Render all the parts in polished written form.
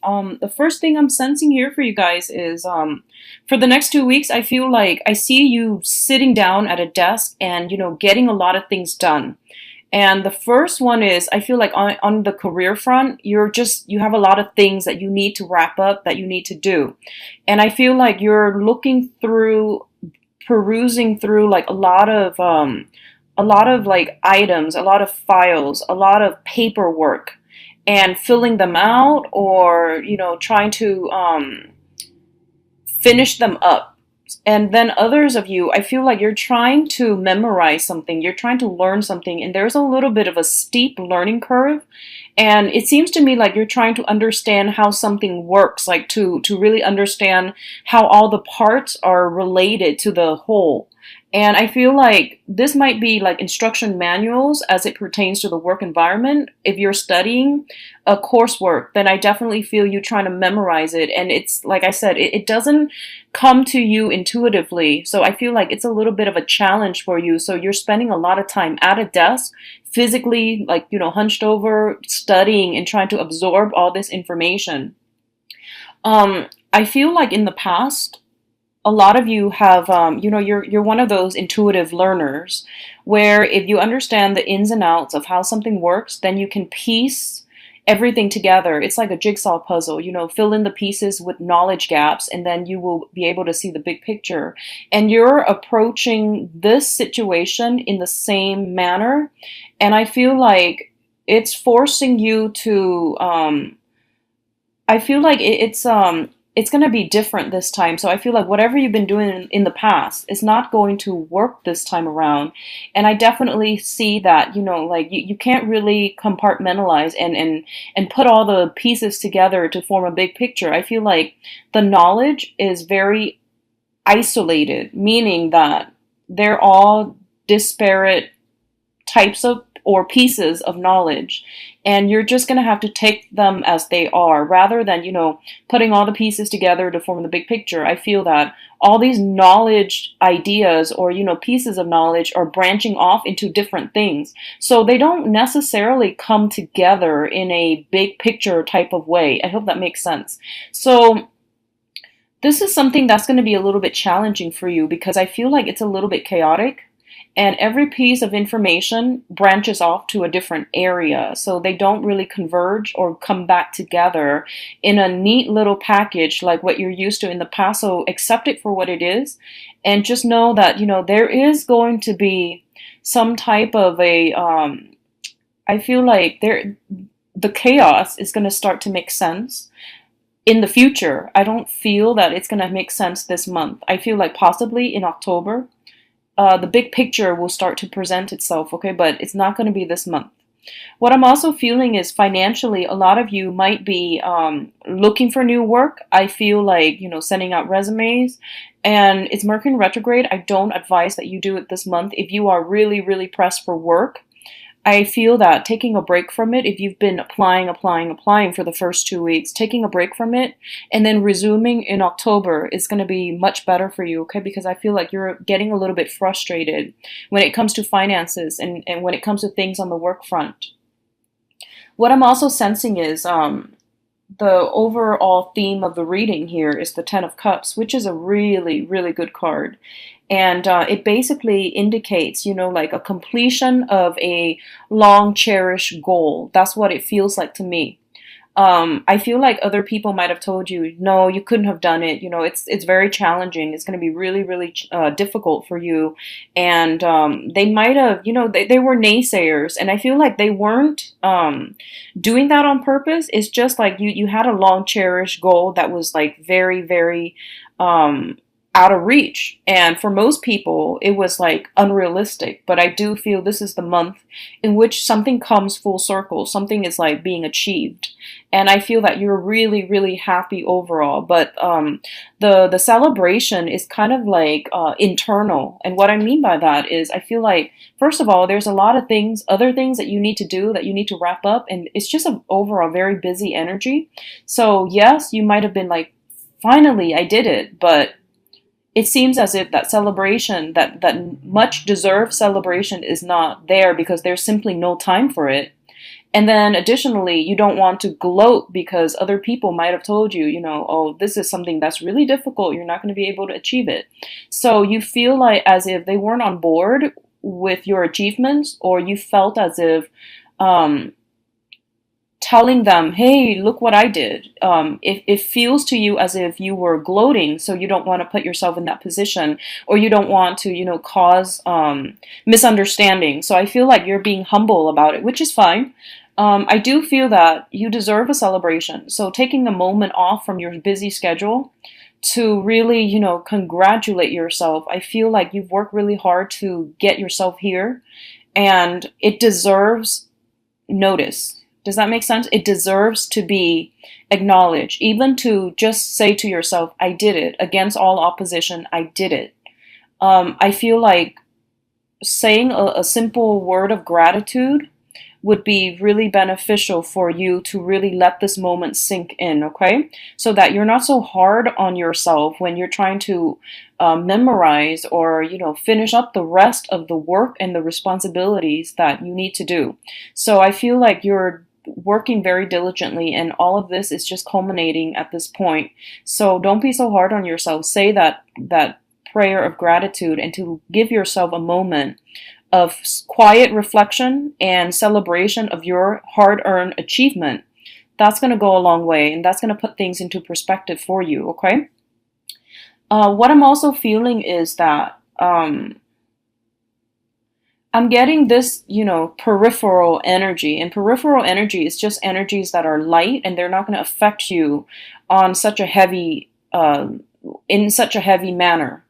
The first thing I'm sensing here for you guys is for the next 2 weeks, I feel like I see you sitting down at a desk and, getting a lot of things done. And the first one is I feel like on the career front, you have a lot of things that you need to wrap up, that you need to do. And I feel like you're perusing through like a lot of like items, a lot of files, a lot of paperwork and filling them out or, trying to finish them up. And then others of you, I feel like you're trying to memorize something, you're trying to learn something, and there's a little bit of a steep learning curve. And it seems to me like you're trying to understand how something works, like to really understand how all the parts are related to the whole. And I feel like this might be like instruction manuals as it pertains to the work environment. If you're studying a coursework, then I definitely feel you trying to memorize it. And it's like I said, it doesn't come to you intuitively. So I feel like it's a little bit of a challenge for you. So you're spending a lot of time at a desk, physically, like, hunched over, studying and trying to absorb all this information. I feel like in the past, a lot of you have, you're one of those intuitive learners where if you understand the ins and outs of how something works, then you can piece everything together. It's like a jigsaw puzzle, fill in the pieces with knowledge gaps, and then you will be able to see the big picture. And you're approaching this situation in the same manner. And I feel like it's forcing you to, I feel like it's going to be different this time. So I feel like whatever you've been doing in the past is not going to work this time around. And I definitely see that, like you can't really compartmentalize and put all the pieces together to form a big picture. I feel like the knowledge is very isolated, meaning that they're all disparate types of or pieces of knowledge, and you're just going to have to take them as they are rather than putting all the pieces together to form the big picture. I feel that all these knowledge ideas or pieces of knowledge are branching off into different things, so they don't necessarily come together in a big picture type of way. I hope that makes sense. So this is something that's going to be a little bit challenging for you because I feel like it's a little bit chaotic, and every piece of information branches off to a different area. So they don't really converge or come back together in a neat little package like what you're used to in the past. So accept it for what it is. And just know that, there is going to be some type of I feel like the chaos is going to start to make sense in the future. I don't feel that it's going to make sense this month. I feel like possibly in October the big picture will start to present itself, okay? But it's not going to be this month. What I'm also feeling is financially, a lot of you might be looking for new work. I feel like, sending out resumes, and it's Mercury retrograde. I don't advise that you do it this month. If you are really, really pressed for work, I feel that taking a break from it, if you've been applying for the first 2 weeks, taking a break from it and then resuming in October is going to be much better for you, okay? Because I feel like you're getting a little bit frustrated when it comes to finances and when it comes to things on the work front. What I'm also sensing is the overall theme of the reading here is the Ten of Cups, which is a really, really good card. And it basically indicates, like a completion of a long cherished goal. That's what it feels like to me. I feel like other people might have told you, no, you couldn't have done it. It's very challenging. It's going to be really, really difficult for you. And they might have, they were naysayers. And I feel like they weren't doing that on purpose. It's just like you had a long cherished goal that was like very, very out of reach. And for most people, it was like unrealistic. But I do feel this is the month in which something comes full circle. Something is like being achieved. And I feel that you're really, really happy overall. But the celebration is kind of like internal. And what I mean by that is I feel like, first of all, there's a lot of things, other things that you need to do, that you need to wrap up. And it's just an overall very busy energy. So yes, you might have been like, finally, I did it. But it seems as if that celebration, that much deserved celebration, is not there because there's simply no time for it. And then additionally, you don't want to gloat because other people might have told you, oh, this is something that's really difficult. You're not going to be able to achieve it. So you feel like as if they weren't on board with your achievements, or you felt as if um, telling them, hey, look what I did. It feels to you as if you were gloating, so you don't want to put yourself in that position, or you don't want to, cause misunderstanding. So I feel like you're being humble about it, which is fine. I do feel that you deserve a celebration. So taking a moment off from your busy schedule to really, congratulate yourself. I feel like you've worked really hard to get yourself here, and it deserves notice. Does that make sense? It deserves to be acknowledged, even to just say to yourself, I did it. Against all opposition, I did it. I feel like saying a simple word of gratitude would be really beneficial for you to really let this moment sink in, okay? So that you're not so hard on yourself when you're trying to memorize or, finish up the rest of the work and the responsibilities that you need to do. So I feel like you're working very diligently, and all of this is just culminating at this point. So don't be so hard on yourself. Say that prayer of gratitude, and to give yourself a moment of quiet reflection and celebration of your hard-earned achievement. That's going to go a long way, and that's going to put things into perspective for you, okay? What I'm also feeling is that I'm getting this, peripheral energy. And peripheral energy is just energies that are light, and they're not going to affect you on such a heavy, in such a heavy manner.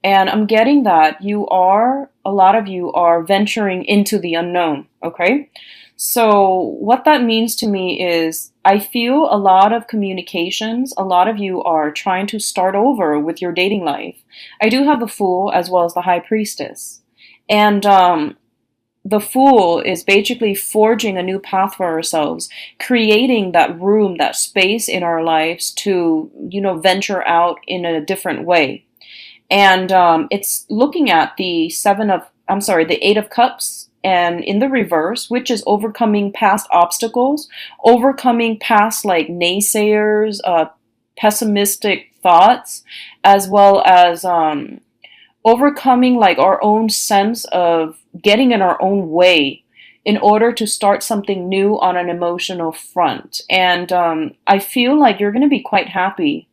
And I'm getting that a lot of you are venturing into the unknown, okay? So what that means to me is I feel a lot of communications, a lot of you are trying to start over with your dating life. I do have the Fool as well as the High Priestess. And the Fool is basically forging a new path for ourselves, creating that room, that space in our lives to, venture out in a different way. And it's looking at the Eight of Cups, and in the reverse, which is overcoming past obstacles, overcoming past like naysayers, pessimistic thoughts, as well as overcoming like our own sense of getting in our own way in order to start something new on an emotional front. And I feel like you're going to be quite happy.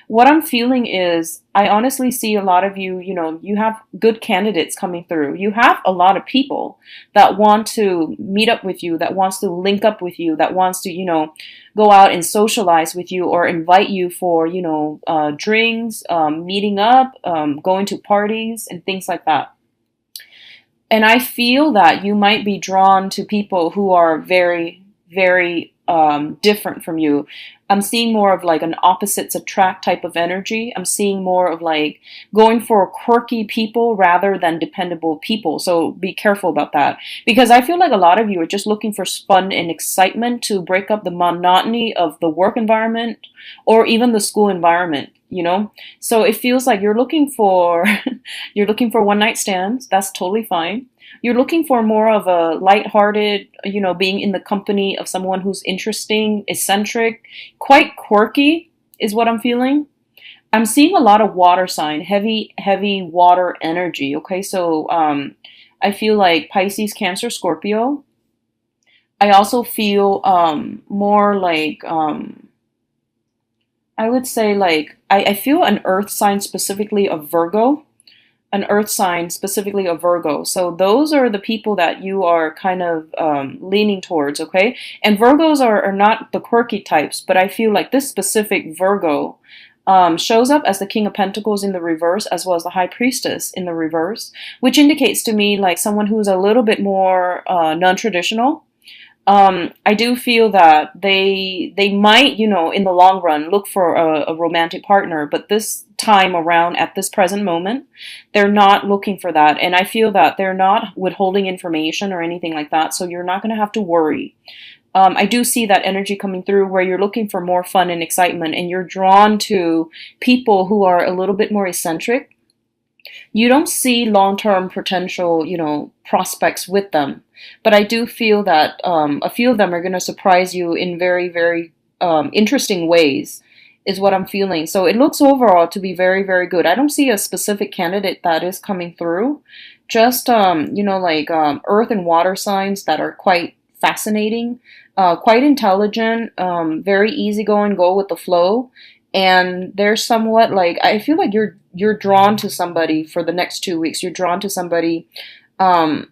What I'm feeling is I honestly see a lot of you, you have good candidates coming through. You have a lot of people that want to meet up with you, that wants to link up with you, that wants to, go out and socialize with you or invite you for, drinks, meeting up, going to parties and things like that. And I feel that you might be drawn to people who are very, very different from you. I'm seeing more of like an opposites attract type of energy. I'm seeing more of like going for quirky people rather than dependable people. So be careful about that, because I feel like a lot of you are just looking for fun and excitement to break up the monotony of the work environment or even the school environment. So it feels like you're looking for you're looking for one night stands. That's totally fine. You're looking for more of a lighthearted, being in the company of someone who's interesting, eccentric, quite quirky is what I'm feeling. I'm seeing a lot of water sign, heavy, heavy water energy. Okay, so I feel like Pisces, Cancer, Scorpio. I also feel more like I would say like I feel an earth sign, specifically of Virgo. An earth sign, specifically a Virgo. So those are the people that you are kind of leaning towards, okay? And Virgos are not the quirky types, but I feel like this specific Virgo shows up as the King of Pentacles in the reverse, as well as the High Priestess in the reverse, which indicates to me like someone who's a little bit more non-traditional. I do feel that they might, in the long run, look for a romantic partner, but this time around, at this present moment, they're not looking for that. And I feel that they're not withholding information or anything like that, so you're not going to have to worry. I do see that energy coming through where you're looking for more fun and excitement, and you're drawn to people who are a little bit more eccentric. You don't see long-term potential, prospects with them. but I do feel that a few of them are going to surprise you in very, very interesting ways, is what I'm feeling. So it looks overall to be very, very good. I don't see a specific candidate that is coming through. Just, like earth and water signs that are quite fascinating, quite intelligent, very easygoing, go with the flow. And they're somewhat like, I feel like you're drawn to somebody for the next 2 weeks. You're drawn to somebody, um,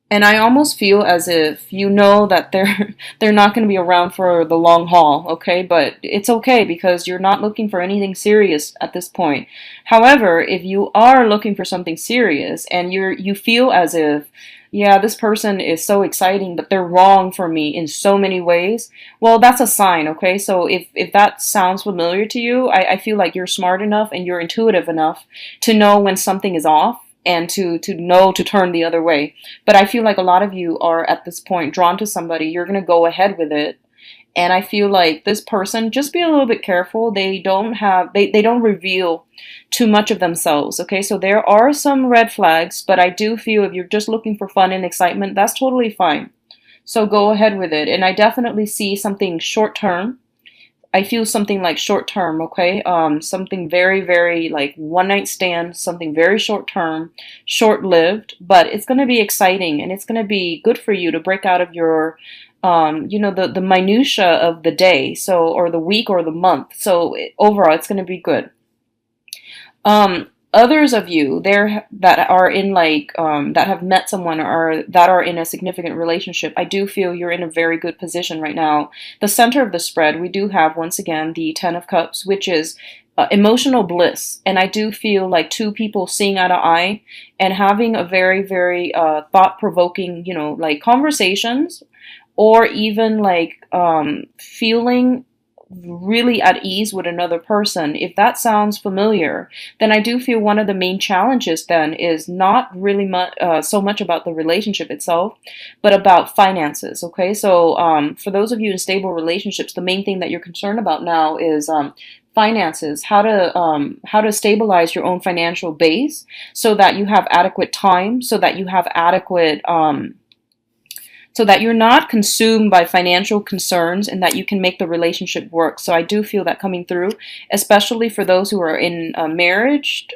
and I almost feel as if you know that they're not going to be around for the long haul, okay? But it's okay because you're not looking for anything serious at this point. However, if you are looking for something serious and you feel as if, yeah, this person is so exciting, but they're wrong for me in so many ways, well, that's a sign, okay? So if that sounds familiar to you, I feel like you're smart enough and you're intuitive enough to know when something is off and to know to turn the other way. But I feel like a lot of you are at this point drawn to somebody. You're going to go ahead with it. And I feel like this person, just be a little bit careful. They don't reveal too much of themselves. Okay, so there are some red flags, but I do feel if you're just looking for fun and excitement, that's totally fine. So go ahead with it. And I definitely see something short term. I feel something like short term, okay? Something very, very like one night stand, something very short term, short lived, but it's going to be exciting and it's going to be good for you to break out of your, the minutia of the day, so, or the week or the month. So overall, it's going to be good. Others of you there that are in that have met someone or that are in a significant relationship, I do feel you're in a very good position right now. The center of the spread, we do have once again the Ten of Cups, which is emotional bliss, and I do feel like two people seeing eye to eye and having a very, very thought-provoking, like conversations, or even like feeling really at ease with another person. If that sounds familiar, then I do feel one of the main challenges then is not really so much about the relationship itself, but about finances. Okay, so for those of you in stable relationships, the main thing that you're concerned about now is finances, how to stabilize your own financial base so that you have adequate time, so that you have adequate so that you're not consumed by financial concerns and that you can make the relationship work. So I do feel that coming through, especially for those who are in marriage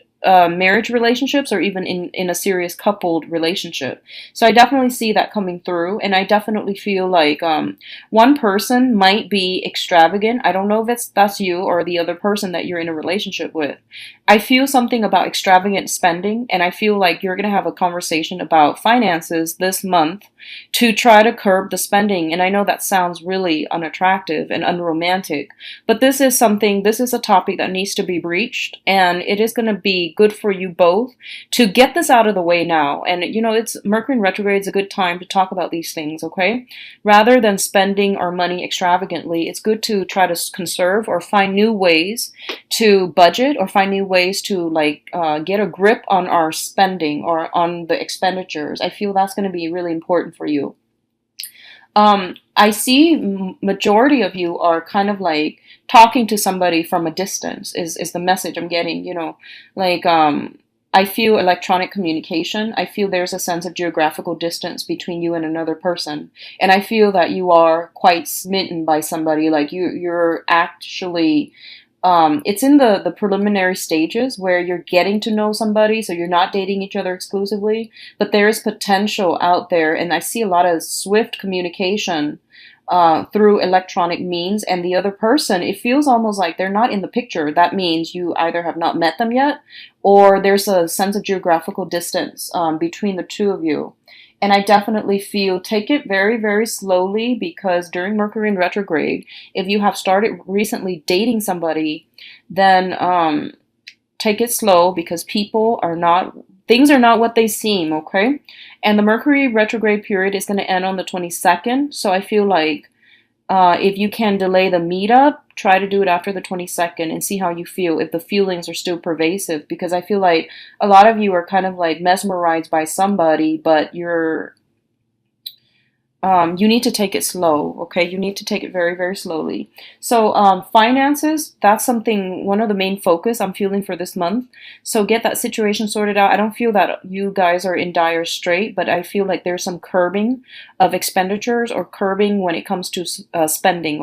relationships or even in a serious coupled relationship. So I definitely see that coming through, and I definitely feel like one person might be extravagant. I don't know if that's you or the other person that you're in a relationship with. I feel something about extravagant spending, and I feel like you're going to have a conversation about finances this month to try to curb the spending. And I know that sounds really unattractive and unromantic, but this is a topic that needs to be breached, and it is going to be good for you both to get this out of the way now. And it's Mercury in retrograde is a good time to talk about these things, okay? Rather than spending our money extravagantly, it's good to try to conserve or find new ways to budget or find new ways to get a grip on our spending or on the expenditures. I feel that's going to be really important for you. I see majority of you are kind of like talking to somebody from a distance is the message I'm getting, I feel electronic communication. I feel there's a sense of geographical distance between you and another person. And I feel that you are quite smitten by somebody, like you're actually it's in the preliminary stages where you're getting to know somebody, so you're not dating each other exclusively, but there is potential out there, and I see a lot of swift communication through electronic means, and the other person, it feels almost like they're not in the picture. That means you either have not met them yet, or there's a sense of geographical distance between the two of you. And I definitely feel take it very, very slowly, because during Mercury in retrograde, if you have started recently dating somebody, then take it slow, because things are not what they seem, okay? And the Mercury retrograde period is going to end on the 22nd. So I feel like if you can delay the meetup, try to do it after the 22nd and see how you feel, if the feelings are still pervasive, because I feel like a lot of you are kind of like mesmerized by somebody, but you're You need to take it slow, okay? You need to take it very, very slowly. So, finances, that's something, one of the main focus I'm feeling for this month. So get that situation sorted out. I don't feel that you guys are in dire strait, but I feel like there's some curbing of expenditures or curbing when it comes to spending.